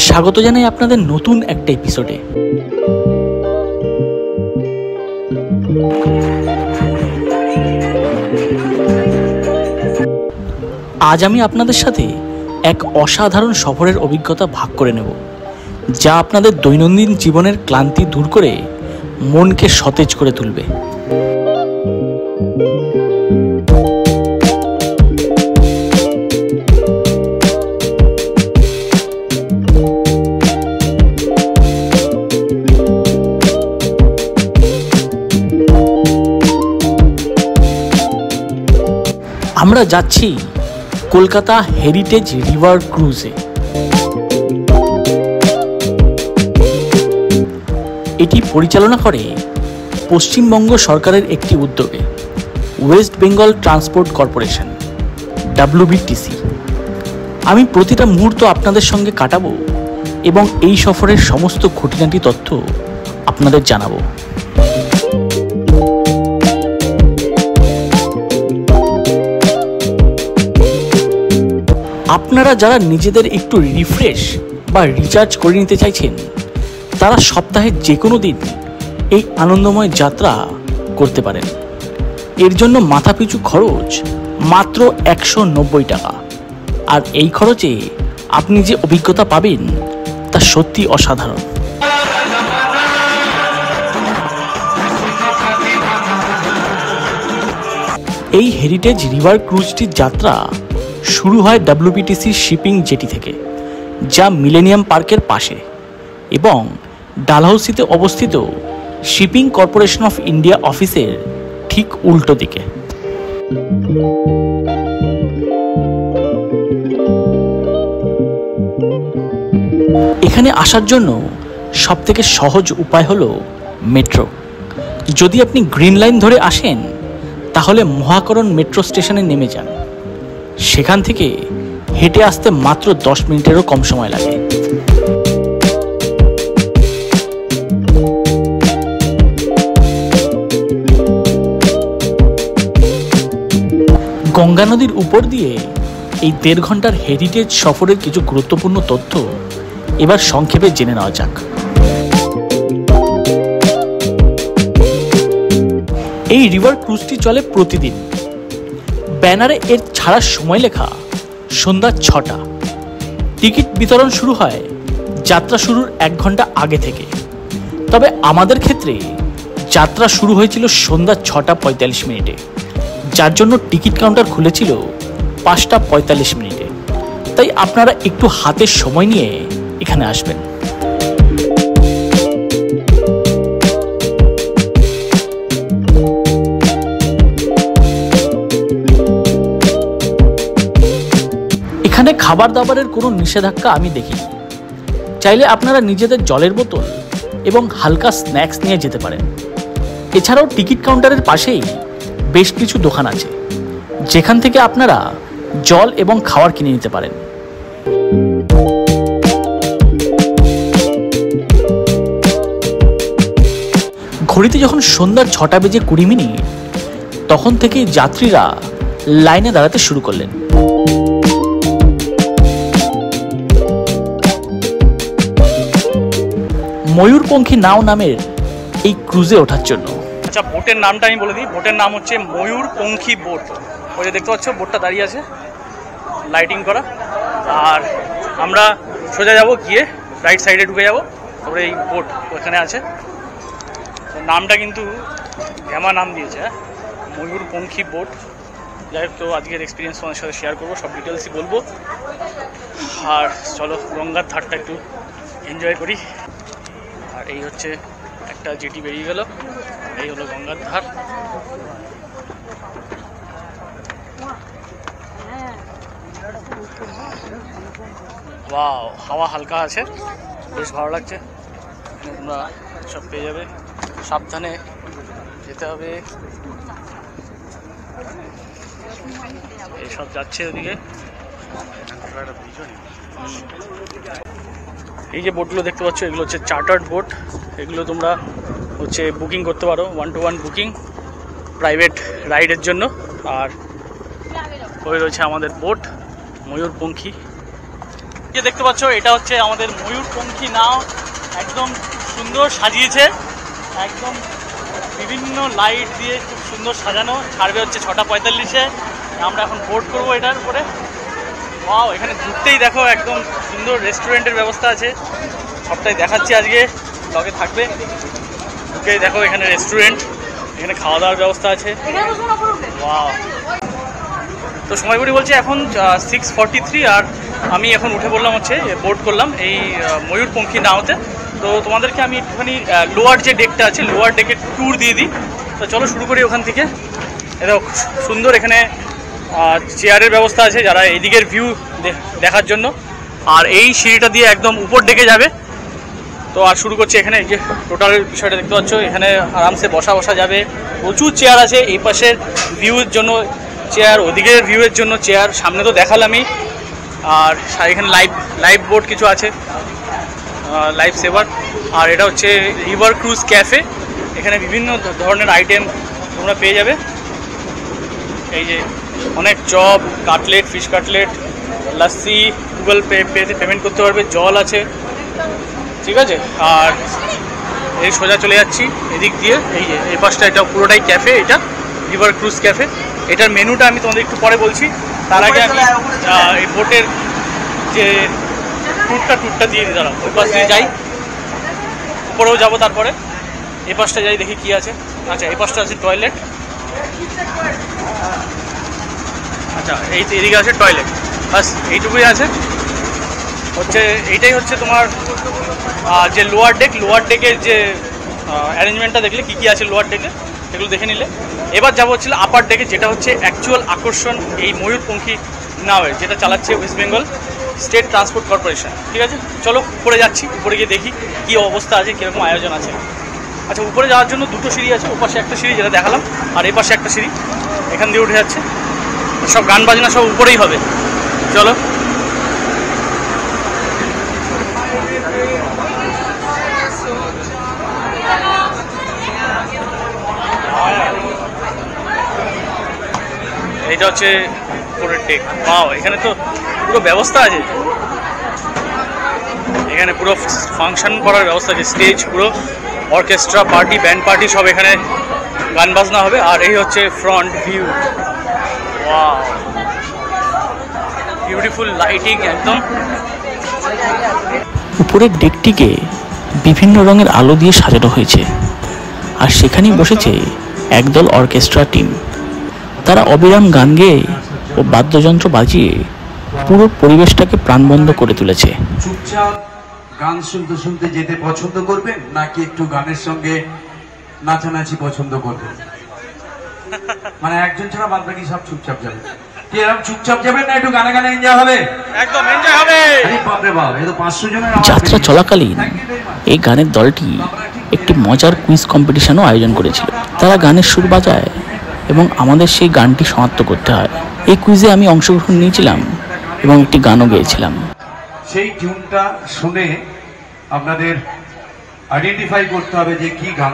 স্বাগত জানাই আপনাদের নতুন একটা এপিসোডে। আজ আমি আপনাদের সাথে এক অসাধারণ সফরের অভিজ্ঞতা ভাগ করে নেব, যা আপনাদের দৈনন্দিন জীবনের ক্লান্তি দূর করে মনকে সতেজ করে তুলবে। আমরা যাচ্ছি কলকাতা হেরিটেজ রিভার ক্রুজে। এটি পরিচালনা করে পশ্চিমবঙ্গ সরকারের একটি উদ্যোগে West Bengal transport corporation WBTC। আমি প্রতিটা মুহূর্ত আপনাদের সঙ্গে কাটাবো এবং এই সফরের সমস্ত খুঁটিনাটি তথ্য আপনাদের জানাবো। আপনারা যারা নিজেদের একটু রিফ্রেশ বা রিচার্জ করে নিতে চাইছেন, তারা সপ্তাহের যে কোনো দিন এই আনন্দময় যাত্রা করতে পারেন। এর জন্য মাথাপিছু খরচ মাত্র 190 টাকা, আর এই খরচে আপনি যে অভিজ্ঞতা পাবেন তা সত্যি অসাধারণ। এই হেরিটেজ রিভার ক্রুজটির যাত্রা শুরু হয় WBTC শিপিং জেটি থেকে, যা মিলেনিয়াম পার্কের পাশে এবং ডালহাউসিতে অবস্থিত শিপিং কর্পোরেশন অফ ইন্ডিয়া অফিসের ঠিক উল্টো দিকে। এখানে আসার জন্য সবথেকে সহজ উপায় হলো মেট্রো। যদি আপনি গ্রিন লাইন ধরে আসেন, তাহলে মহাকরণ মেট্রো স্টেশনে নেমে যান। সেখান থেকে হেঁটে আসতে মাত্র 10 মিনিটেরও কম সময় লাগে। গঙ্গা নদীর উপর দিয়ে এই 1.5 ঘন্টার হেরিটেজ সফরের কিছু গুরুত্বপূর্ণ তথ্য এবার সংক্ষেপে জেনে নেওয়া যাক। এই রিভার ক্রুজটি চলে প্রতিদিন। ব্যানারে এর ছাড়ার সময় লেখা সন্ধ্যা 6টা। টিকিট বিতরণ শুরু হয় যাত্রা শুরুর 1 ঘন্টা আগে থেকে, তবে আমাদের ক্ষেত্রে যাত্রা শুরু হয়েছিল সন্ধ্যা 6টা 45 মিনিটে, যার জন্য টিকিট কাউন্টার খুলেছিল 5টা 45 মিনিটে। তাই আপনারা একটু হাতে সময় নিয়ে এখানে আসবেন। এখানে খাবার দাবারের কোনো নিষেধাজ্ঞা আমি দেখিনি। চাইলে আপনারা নিজেদের জলের বোতল এবং হালকা স্ন্যাক্স নিয়ে যেতে পারেন। এছাড়াও টিকিট কাউন্টারের পাশেই বেশ কিছু দোকান আছে, যেখান থেকে আপনারা জল এবং খাবার কিনে নিতে পারেন। ঘড়িতে যখন সন্ধ্যা 6:20 তখন থেকেই যাত্রীরা লাইনে দাঁড়াতে শুরু করলেন। ময়ূরপঙ্খী নাও নামের এই ক্রুজে ওঠার জন্য। আচ্ছা, বোটের নামটা আমি বলে দিই। বোটের নাম হচ্ছে ময়ূরপঙ্খী বোট। ওই যে দেখতে পাচ্ছ বোটটা দাঁড়িয়ে আছে, লাইটিং করা। আর আমরা সোজা যাব, গিয়ে রাইট সাইডে ঢুকে যাব, তারপরে এই বোট ওখানে আছে। নামটা কিন্তু ঘ্যামা নাম দিয়েছে, ময়ূরপঙ্খী বোট। যাই হোক, তো আজকের এক্সপিরিয়েন্স তোমাদের সাথে শেয়ার করবো, সব ডিটেলসই বলবো। আর চলো গঙ্গার ধারটা একটু এনজয় করি। আর এই হচ্ছে একটা জেটি বেরিয়ে গেল, এই হলো গঙ্গার ধার। ওয়াও, হাওয়া হালকা আছে, বেশ ভালো লাগছে। তোমরা সব পেয়ে যাবে, সাবধানে যেতে হবে। এইসব যাচ্ছে ওদিকে। এই যে বোটগুলো দেখতে পাচ্ছ, এগুলো হচ্ছে চার্টার্ড বোট। এগুলো তোমরা হচ্ছে বুকিং করতে পারো, 1-to-1 বুকিং প্রাইভেট রাইডের জন্য। আর ওই রয়েছে আমাদের বোট ময়ূরপঙ্খী। যে দেখতে পাচ্ছ এটা হচ্ছে আমাদের ময়ূরপঙ্খী নাও, একদম সুন্দর সাজিয়েছে, একদম বিভিন্ন লাইট দিয়ে খুব সুন্দর সাজানো। ছাড়বে হচ্ছে 6:45-এ। আমরা এখন বোট করবো এটার উপরে। ওয়াও, এখানে ঘুরতেই দেখো একদম সুন্দর রেস্টুরেন্টের ব্যবস্থা আছে, সবটাই দেখাচ্ছি আজকে, ব্লগে থাকবে। ওকে দেখো এখানে রেস্টুরেন্ট, এখানে খাওয়া দাওয়ার ব্যবস্থা আছে। ওয়াও, তো সময়গুলি বলছে এখন 6:43, আর আমি এখন উঠে বললাম হচ্ছে বোট করলাম এই ময়ূরপঙ্খী নাওতে। তো তোমাদেরকে আমি একটুখানি লোয়ার যে ডেকটা আছে, লোয়ার ডেকের ট্যুর দিয়ে দিই। তো চলো শুরু করি ওখান থেকে। এটা সুন্দর, এখানে চেয়ারের ব্যবস্থা আছে যারা এদিকের ভিউ দেখার জন্য, আর এই সিঁড়িটা দিয়ে একদম উপর ডেকে যাবে। তো আর শুরু করছে এখানে, এই যে টোটাল বিষয়টা দেখতে পাচ্ছ, এখানে আরামসে বসা যাবে, প্রচুর চেয়ার আছে। এই পাশের ভিউর জন্য চেয়ার, ওদিকের ভিউয়ের জন্য চেয়ার, সামনে তো দেখালামই। আর এখানে লাইভ বোট কিছু আছে, লাইফ সেভার। আর এটা হচ্ছে রিভার ক্রুজ ক্যাফে, এখানে বিভিন্ন ধরনের আইটেম তোমরা পেয়ে যাবে। এই যে অনেক chop, cutlet, fish cutlet, lassi, Google পেতে পেমেন্ট করতে পারবে, জল আছে, ঠিক আছে। আর এই সোজা চলে যাচ্ছি এদিক দিয়ে, এই যে এই পাশটা, এটা পুরোটাই ক্যাফে, এটা রিভার ক্রুজ ক্যাফে। এটার মেনুটা আমি তোমাদের একটু পরে বলছি, তার আগে আমি এই বোটের যে ট্যুরটা দিয়ে দিই। দাঁড়াও, ওই পাশ দিয়ে যাই, উপরেও যাবো, তারপরে এই পাশটা যাই, দেখি কি আছে। আচ্ছা, এই পাশটা আছে টয়লেট। আচ্ছা, এইদিকে আছে টয়লেট, বাস এইটুকুই আছে। হচ্ছে এইটাই হচ্ছে তোমার যে লোয়ার ডেকের যে অ্যারেঞ্জমেন্টটা দেখলে কী কী আছে লোয়ার ডেকে, সেগুলো দেখে নিলে। এবার যাবো হচ্ছিল আপার ডেকে, যেটা হচ্ছে অ্যাকচুয়াল আকর্ষণ এই ময়ূরপঙ্খী নাওয়ের, যেটা চালাচ্ছে West Bengal state transport corporation, ঠিক আছে। চলো উপরে যাচ্ছি, উপরে গিয়ে দেখি কী অবস্থা আছে, কীরকম আয়োজন আছে। আচ্ছা, উপরে যাওয়ার জন্য দুটো সিঁড়ি আছে, ওপাশে একটা সিঁড়ি যেটা দেখালাম, আর এই পাশে একটা সিঁড়ি, এখান দিয়ে উঠে যাচ্ছে। সব গান বাজনা সব উপরেই হবে, চলো। এটা হচ্ছে উপরের ডেক। ওয়াও, এখানে তো পুরো ব্যবস্থা আছে, এখানে পুরো ফাংশন করার ব্যবস্থা আছে, স্টেজ, পুরো অর্কেস্ট্রা, পার্টি, ব্যান্ড পার্টি সব এখানে গান বাজনা হবে। আর এই হচ্ছে front view. Wow, beautiful lighting একদম। উপরের ডেকটিকে বিভিন্ন রঙের আলো দিয়ে সাজানো হয়েছে, আর সেখানেই বসেছে একদল অর্কেস্ট্রা টিম। তারা অবিরাম গান গেয়ে ও বাদ্যযন্ত্র বাজিয়ে পুরো পরিবেশটাকে প্রাণবন্ত করে তুলেছে। চুপচাপ গান শুনতে শুনতে যেতে পছন্দ করবেন, নাকি একটু গানের সঙ্গে নাচানাচি পছন্দ করবেন? মানে একজন ছাড়া বাদ বাকি সব চুপচাপ যাবে। কি এরকম চুপচাপ যাবেন, না একটু গানে গানে এনজয় হবে? একদম এনজয় হবে। আরে বাপ রে বাপ, এই তো 500 জনের যাত্রা চলাকালীন এই গানের দলটি একটি মজার কুইজ কম্পিটিশনও আয়োজন করেছিল। তারা গানের সুর বাজায় এবং আমাদের সেই গানটি সমাপ্ত করতে হয়। এই কুইজে আমি অংশগ্রহণ নিয়েছিলাম এবং একটি গানও গেয়েছিলাম। সেই টিউনটা শুনে আপনাদের আইডেন্টিফাই করতে হবে যে কি গান।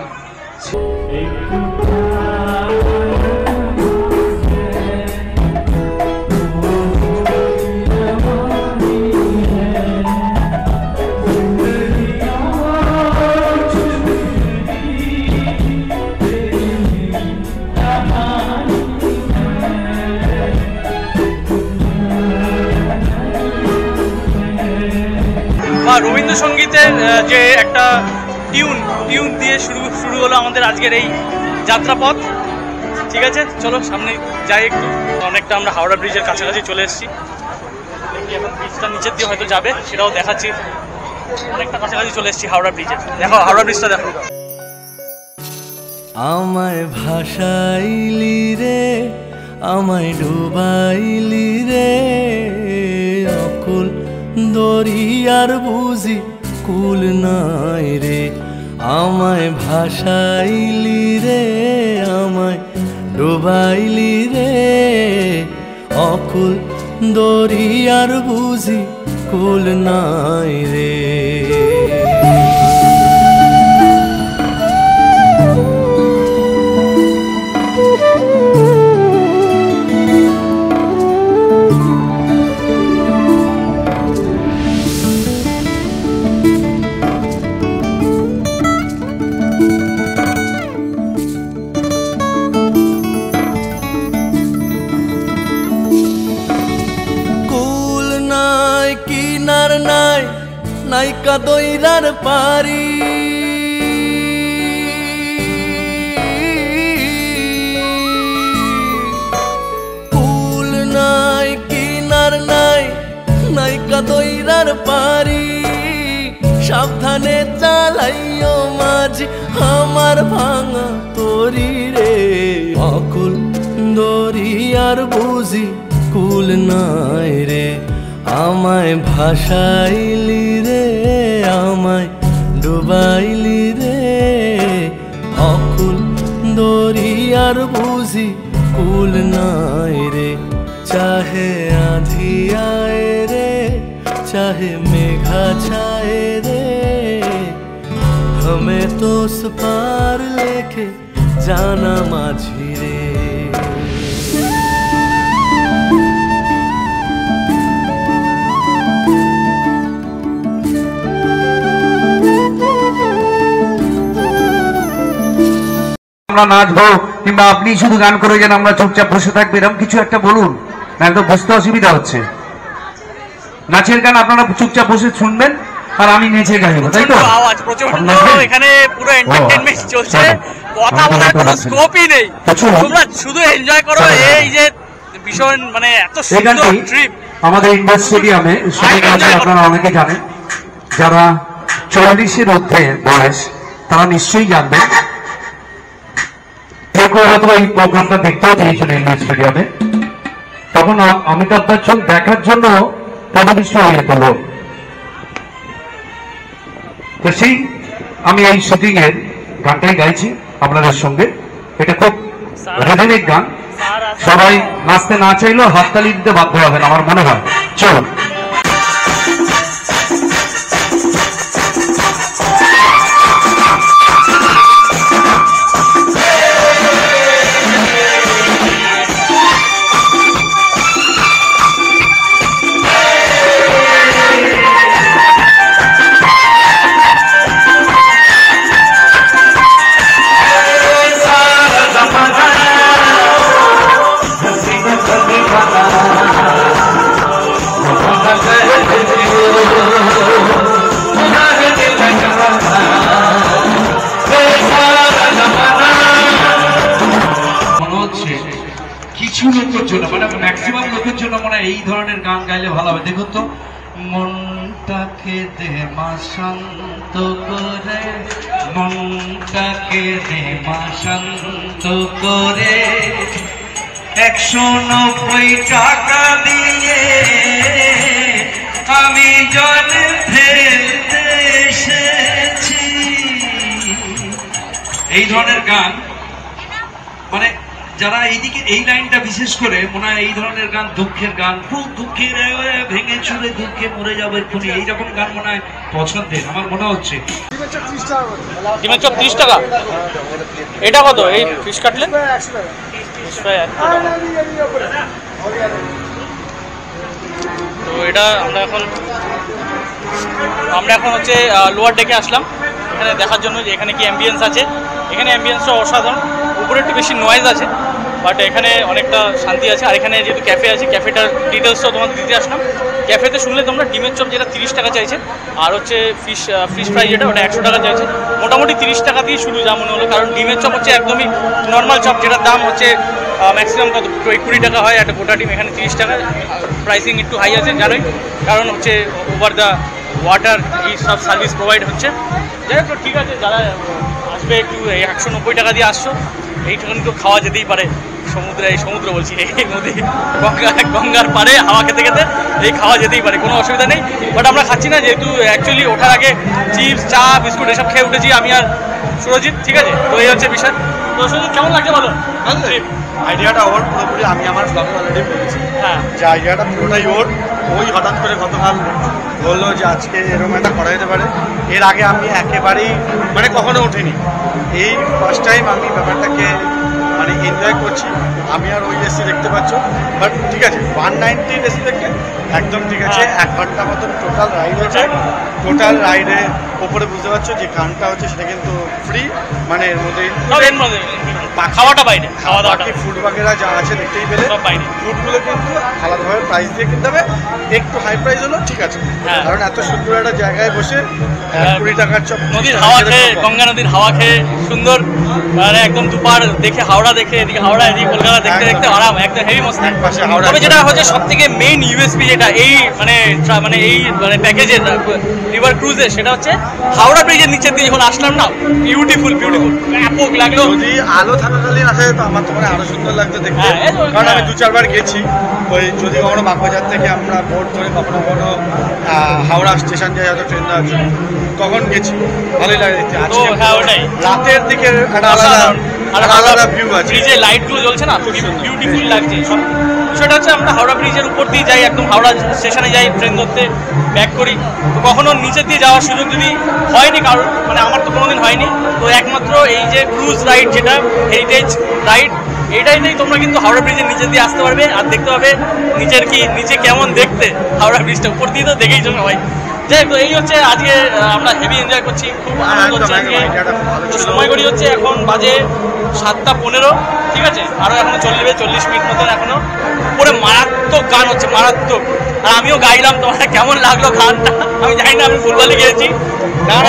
রবীন্দ্রসঙ্গীতের যে একটা টিউন দিয়ে শুরু হলো আমাদের আজকের এই যাত্রাপথ, ঠিক আছে। চলো সামনে যাই একটু, অনেকটা আমরা হাওড়া ব্রিজের কাছাকাছি চলে এসেছি। দেখি এখন ব্রিজটা নিচের দিয়ে হয়তো যাবে, সেটাও দেখাচ্ছি। অনেকটা কাছাকাছি চলে এসেছি হাওড়া ব্রিজের, দেখো হাওড়া ব্রিজটা দেখো। আমায় ভাসাইলি রে, আমায় ডুবাইলি রে, অকুল দরিয়ার বুঝি কুল নাই রে। আমায় ভাসাইলি রে, আমায় ডুবাইলি রে, অকুল দরিয়ার বুঝি কুল নাই রে। নাইকা দইরার পারি ফুল নাই কিনার নাই নাইকা দইরার পারি সাবধানে চালাইও মাঝি আমার ভাঙা তরি রে অকুল দরিয়ার বুঝি কুল নাই রে আমায় ভাসাইলি রে আমায় ডুবাইলি রে অকুল দরিয়ার বুঝি কুল নাই রে চাহে আঁধি আয় রে चाहे मेघा छाए रे हमें तो उस पार लेके जाना माझी रे আমরা নাচবো কিংবা আপনি শুধু গান করে যেন আমরা চুপচাপ বসে থাকবো এরকম কিছু একটা বলুন, না তো বুঝতে অসুবিধা হচ্ছে। নাচের গান আপনারা চুপচাপ বসে শুনবেন আর আমি নেচে গাইবো, তাই তো? আওয়াজ প্রচন্ড, এখানে পুরো এন্টারটেইনমেন্ট চলছে, কথা বলার কোনো স্কোপই নেই, তোমরা শুধু এনজয় করো। এই যে ভীষণ মানে এত সুন্দর ট্রিপ আমাদের ইন্ডোর স্টেডিয়ামে শুটিং আছে, আপনারা অনেকে জানেন। যারা 40-এর ঊর্ধ্বে বয়স তারা নিশ্চয়ই জানবেন। কেউ হয়তো এই প্রোগ্রামটা দেখতেও পেয়েছিল ইন্ডোর স্টেডিয়ামে, তখন অমিতাভ বচ্চন দেখার জন্য পদবিষ্ট হয়ে গেল। তো সেই আমি এই শুটিং এর গানটাই গাইছি আপনাদের সঙ্গে। এটা খুব রেডিমেড গান, সবাই নাচতে না চাইলেও হাততালি দিতে বাধ্য হবেন আমার মনে হয়। চলো কিছু লোকের জন্য, মানে ম্যাক্সিমাম লোকের জন্য মনে হয় এই ধরনের গান গাইলে ভালো হবে। দেখুন তো, মনটাকে দে মা শান্ত করে, মনটাকে দে মা শান্ত করে, 190 টাকা দিয়ে আমি জলে ফেলতে এসেছি। এই ধরনের গান মানে যারা এইদিকে এই লাইনটা বিশেষ করে মনে হয় এই ধরনের গান দুঃখের গান, খুব দুঃখের, ভেঙে চুরে দুঃখে মরে যাবো এক্ষুনি, এইরকম গান মনে হয় পছন্দের আমার মনে হচ্ছে। ডিমের চপ 30 টাকা, এটা কত? এই ফিশ কাটলেট তো এটা আমরা এখন হচ্ছে লোয়ার ডেকে আসলাম এখানে দেখার জন্য যে এখানে কি অ্যাম্বিয়েন্স আছে। এখানে অ্যাম্বিয়েন্সটা অসাধারণ, উপরে একটু বেশি নয়েজ আছে বাট এখানে অনেকটা শান্তি আছে। আর এখানে যেহেতু ক্যাফে আছে, ক্যাফেটার ডিটেলসটাও তোমাদের দিতে আসলাম। ক্যাফেতে শুনলে তোমরা ডিমের চপ যেটা 30 টাকা চাইছে, আর হচ্ছে ফিশ ফ্রাই যেটা ওটা 100 টাকা চাইছে। মোটামুটি 30 টাকা দিয়ে শুরু যা মনে হলো, কারণ ডিমের চপ হচ্ছে একদমই নর্মাল চপ যেটার দাম হচ্ছে ম্যাক্সিমাম কত 20 টাকা হয় একটা গোটা ডিম, এখানে 30 টাকা। প্রাইসিং একটু হাই আছে জানোই, কারণ হচ্ছে ওভার দ্য ওয়াটার এই সব সার্ভিস প্রোভাইড হচ্ছে। যাই হোক ঠিক আছে, যারা আসবে একটু 190 টাকা দিয়ে আসছো, এইটুখানি তো খাওয়া যেতেই পারে। সমুদ্র বলছি, এই নদী গঙ্গার পাড়ে হাওয়া খেতে খেতে এই খাওয়া যেতেই পারে, কোনো অসুবিধা নেই। বাট আমরা খাচ্ছি না, যেহেতু অ্যাকচুয়ালি ওঠার আগে চিপস চা বিস্কুট এসব খেয়ে উঠেছি আমি আর সুরজিৎ, ঠিক আছে? তো এই হচ্ছে বিষয়। তো সুরজিৎ কেমন লাগছে বলো? আইডিয়াটা ওর পুরোপুরি, আমি আমার ব্লগে অলরেডি বলেছি হ্যাঁ যে আইডিয়াটা পুরোটাই ওর। ওই হঠাৎ করে গতকাল বললো যে আজকে এরকম একটা করা যেতে পারে। এর আগে আমি একেবারেই মানে কখনো উঠিনি, এই ফার্স্ট টাইম আমি ব্যাপারটাকে মানে এনজয় করছি। আমি আর ওই এসি দেখতে পাচ্ছ, বাট ঠিক আছে 190 এসি দেখতে একদম ঠিক আছে। 1 ঘন্টা মতন টোটাল রাইড হচ্ছে। টোটাল রাইডে ওপরে বুঝতে পারছো যে গানটা হচ্ছে সেটা কিন্তু ফ্রি, মানে এর মধ্যে খাওয়াটা বাইরে, খাওয়া দাওয়া বাকি ফুড বাগেরা যা আছে দেখতেই পেলে সব বাইরে। ফুডগুলো কিন্তু আলাদাভাবে প্রাইস দিয়ে কিনতে হবে, একটু হাই প্রাইস হলো ঠিক আছে, কারণ এত সুন্দর একটা জায়গায় বসে 20 টাকার চপ, নদীর হাওয়া খেয়ে, গঙ্গা নদীর হাওয়া খেয়ে সুন্দর, মানে একদম দুপার দেখে হাওড়া দেখে, এদিকে হাওড়া এদিকে কলকাতা দেখতে দেখতে আরাম, একদম হেভি মস্ত। তবে যেটা হচ্ছে সব থেকে মেইন ইউএসপি যেটা এই মানে এই মানে প্যাকেজের রিভার ক্রুজে, সেটা হচ্ছে হাওড়া ব্রিজের নিচের দিয়ে যখন আসলাম না, বিউটিফুল বিউটিফুল ব্যাপক লাগলো। যদি আলো থাকাকালীন আসে তো আমার তো মানে আরো সুন্দর লাগতো দেখতে, কারণ আমি 2-4 বার গেছি। ওই যদি কখনো বাগবাজার থেকে আমরা বোট ধরে কখনো কখনো হাওড়া স্টেশন যাই, হয়তো ট্রেন দেওয়ার জন্য, তখন গেছি, ভালোই লাগে দেখতে। আজকে রাতের দিকে একটা আলাদা ভিউ আছে, ব্রিজে লাইট গুলো জ্বলছে না, বিউটিফুল লাগছে সব। সেটা হচ্ছে আমরা হাওড়া ব্রিজের উপর দিয়ে যাই, একদম হাওড়া স্টেশনে যাই, ট্রেন ধরতে ব্যাক করি। তো কখনো নিচের দিয়ে যাওয়ার সুযোগ যদি হয়নি কারণ, মানে আমার তো কোনোদিন হয়নি, তো একমাত্র এই যে ক্রুজ রাইড যেটা হেরিটেজ রাইড, এইটাইতেই তোমরা কিন্তু হাওড়া ব্রিজের নিচে দিয়ে আসতে পারবে আর দেখতে পাবে নিচে কেমন দেখতে হাওড়া ব্রিজটা। উপর দিয়ে তো দেখেই চলো ভাই। যাই হোক, এই হচ্ছে আজকে আমরা হেভি এনজয় করছি, খুব আনন্দ হচ্ছে আজকে। সময় করি হচ্ছে এখন বাজে 7:15, ঠিক আছে, আরও এখনো চলবে 40 মিনিট মতন এখনো। উপরে মারাত্মক গান হচ্ছে, মারাত্মক। আর আমিও গাইলাম, তোমার কেমন লাগলো গানটা আমি জানি না, আমি ফুলবালি গিয়েছি।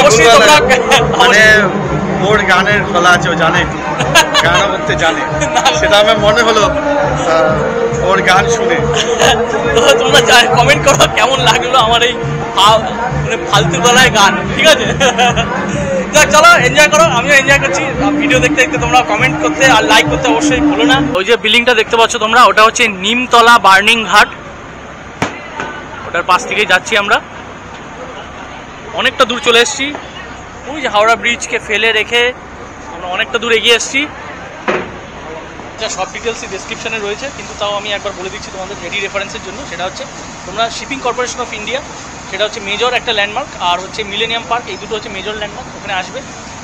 অবশ্যই তোমরা মানে ওর গানের গলা আছে, ও জানে, গানও করতে জানে, সেটা আমার মনে হলো ওর গান শুনে। তো তোমরা কমেন্ট করো কেমন লাগলো আমার এই মানে ফালতু গলায় গান, ঠিক আছে। যাক চলো এনজয় করো, আমিও এনজয় করছি। ভিডিও দেখতে দেখতে তোমরা কমেন্ট করতে আর লাইক করতে অবশ্যই ভুলো না। ওই যে বিল্ডিংটা দেখতে পাচ্ছ তোমরা, ওটা হচ্ছে নিমতলা বার্নিং ঘাট, ওটার পাশ থেকেই যাচ্ছি আমরা। অনেকটা দূর চলে এসেছি, ওই যে হাওড়া ব্রিজকে ফেলে রেখে আমরা অনেকটা দূর এগিয়ে এসেছি। যা সব ডিটেলসই ডেসক্রিপশানে রয়েছে, কিন্তু তাও আমি একবার বলে দিচ্ছি তোমাদের রেডি রেফারেন্সের জন্য। সেটা হচ্ছে তোমরা শিপিং কর্পোরেশন অফ ইন্ডিয়া, সেটা হচ্ছে মেজর একটা ল্যান্ডমার্ক, আর হচ্ছে মিলেনিয়াম পার্ক, এই দুটো হচ্ছে মেজর ল্যান্ডমার্ক। ওখানে আসবে,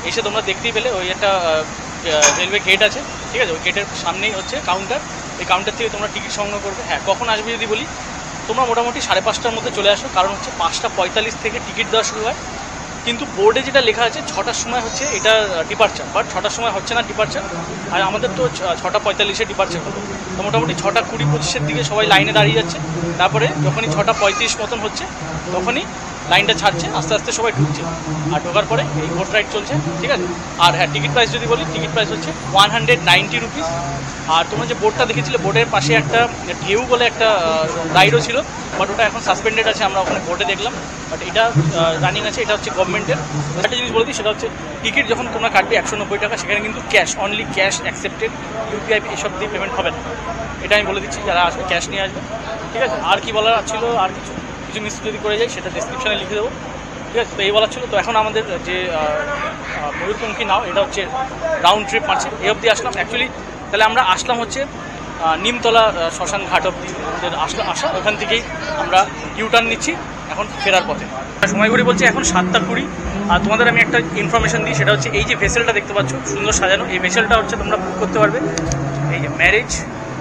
এসে তোমরা দেখতেই পেলে ওই একটা রেলওয়ে গেট আছে, ঠিক আছে, ওই গেটের সামনেই হচ্ছে কাউন্টার। এই কাউন্টার থেকে তোমরা টিকিট সংগ্রহ করবে। হ্যাঁ, কখন আসবে যদি বলি, তোমরা মোটামুটি 5:30টার মধ্যে চলে আসো, কারণ হচ্ছে 5:45 থেকে টিকিট দেওয়া শুরু হয়। কিন্তু বোর্ডে যেটা লেখা আছে 6টার সময় হচ্ছে এটা ডিপার্চার, বাট 6টার সময় হচ্ছে না ডিপার্চার, আর আমাদের তো 6:45-এ ডিপার্চার হলো। তো মোটামুটি 6:20-25-এর দিকে সবাই লাইনে দাঁড়িয়ে যাচ্ছে। তারপরে যখনই 6:35 মতন হচ্ছে তখনই লাইনটা ছাড়ছে, আস্তে আস্তে সবাই ঢুকছে। আর ঢোকার পরে এই বোট রাইড চলছে, ঠিক আছে। আর হ্যাঁ, টিকিট প্রাইস যদি বলি, টিকিট প্রাইস হচ্ছে 190 রুপিস। আর তোমরা যে বোটটা দেখেছিলে, বোটের পাশে একটা ঢেউ বলে একটা রাইডও ছিল, বাট ওটা এখন সাসপেন্ডেড আছে, আমরা ওখানে বোটে দেখলাম। বাট এটা রানিং আছে, এটা হচ্ছে গভর্নমেন্টের। একটা জিনিস বলে দিই, সেটা হচ্ছে টিকিট যখন তোমরা কাটবে 190 টাকা, সেখানে কিন্তু cash, only cash accepted, UPI এসব দিয়ে পেমেন্ট হবে না। এটা আমি বলে দিচ্ছি, যারা আসবে ক্যাশ নিয়ে আসবে, ঠিক আছে। আর কি বলার ছিল, আর কিছু মিস যদি করে যাই সেটা ডেসক্রিপশানে লিখে দেবো, ঠিক আছে। তো এই বলার ছিল। তো এখন আমাদের যে ময়ূরপঙ্খী নাও, এটা হচ্ছে রাউন্ড ট্রিপ মারছে, এই অবধি আসলাম অ্যাকচুয়ালি। তাহলে আমরা আসলাম হচ্ছে নিমতলা শ্মশান ঘাট অবধি আমাদের আসা, ওখান থেকেই আমরা ইউটার্ন নিচ্ছি এখন ফেরার পথে। সময় করে বলছি এখন 7:20। আর তোমাদের আমি একটা ইনফরমেশন দিই, সেটা হচ্ছে এই যে ভেসেলটা দেখতে পাচ্ছ সুন্দর সাজানো, এই ভেসেলটা হচ্ছে তোমরা বুক করতে পারবে এই যে marriage,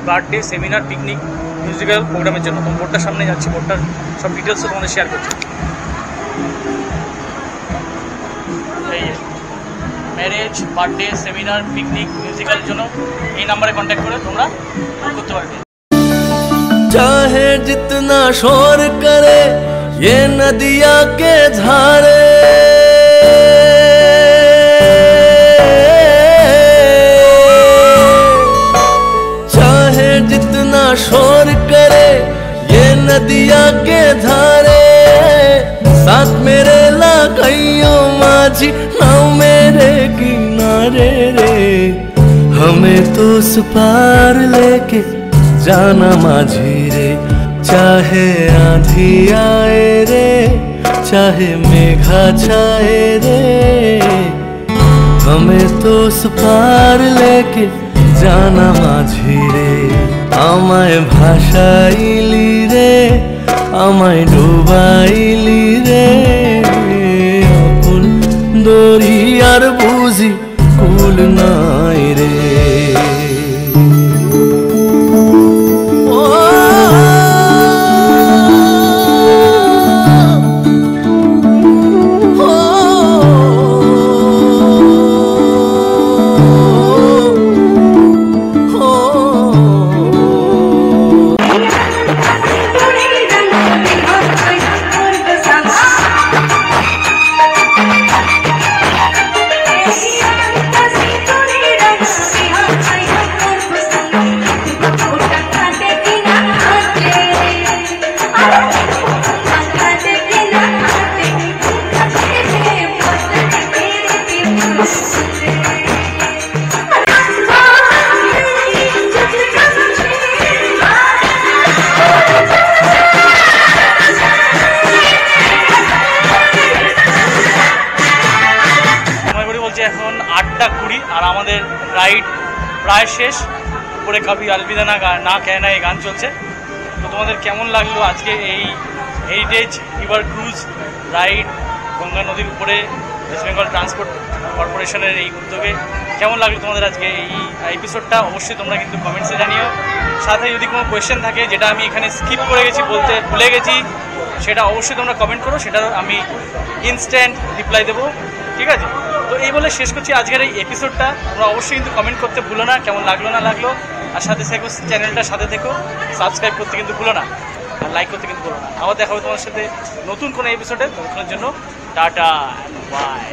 birthday, seminar, picnic, musical প্রোগ্রামের জন্য। তো বোর্ডটার সামনে যাচ্ছি, বোর্ডটার সব ডিটেলসও তোমাদের শেয়ার করছি। এই ম্যারেজ, বার্থডে, সেমিনার, পিকনিক, মিউজিক্যালের জন্য এই নাম্বারে কন্ট্যাক্ট করে তোমরা বুক করতে পারবে। चाहे जितना शोर करे ये नदिया के धारे, चाहे जितना शोर करे ये नदिया के धारे, साथ मेरे लागइयो माझी नाव मेरे किनारे रे, हमें तो उस पार लेके जाना माझी रे, चाहे आंधी आए रे, चाहे मेघा छाए रे, हमें तो उस पार लेके जाना माझी रे, आमाय भाषाइली रे, आमाय डुबाइली रे, अपन दरियार बुझी कुल नाई रे। 8:20 আর আমাদের রাইড প্রায় শেষ। উপরে কবি আলবিদা না কেনা এই গান চলছে। তো তোমাদের কেমন লাগলো আজকে এই heritage river cruise ride Ganga নদীর উপরে ওয়েস্ট বেঙ্গল ট্রান্সপোর্ট কর্পোরেশনের এই উদ্যোগে কেমন লাগলো তোমাদের আজকে এই এপিসোডটা? অবশ্যই তোমরা কিন্তু কমেন্টসে জানিও। সাথে যদি কোনো কোয়েশ্চেন থাকে যেটা আমি এখানে স্কিপ করে গেছি, বলতে ভুলে গেছি, সেটা অবশ্যই তোমরা কমেন্ট করো, সেটারও আমি ইনস্ট্যান্ট রিপ্লাই দেবো। ঠিক আছে, তো এই বলে শেষ করছি আজকের এই এপিসোডটা। তোমরা অবশ্যই কিন্তু কমেন্ট করতে ভুলো না কেমন লাগলো না লাগলো। আর সাথে থেকো, চ্যানেলটার সাথে থেকো, সাবস্ক্রাইব করতে কিন্তু ভুলো না, আর লাইক করতে কিন্তু ভুলো না। আবার দেখা হবে তোমার সাথে নতুন কোনো এপিসোডে। ততক্ষণের জন্য টাটা, বাই।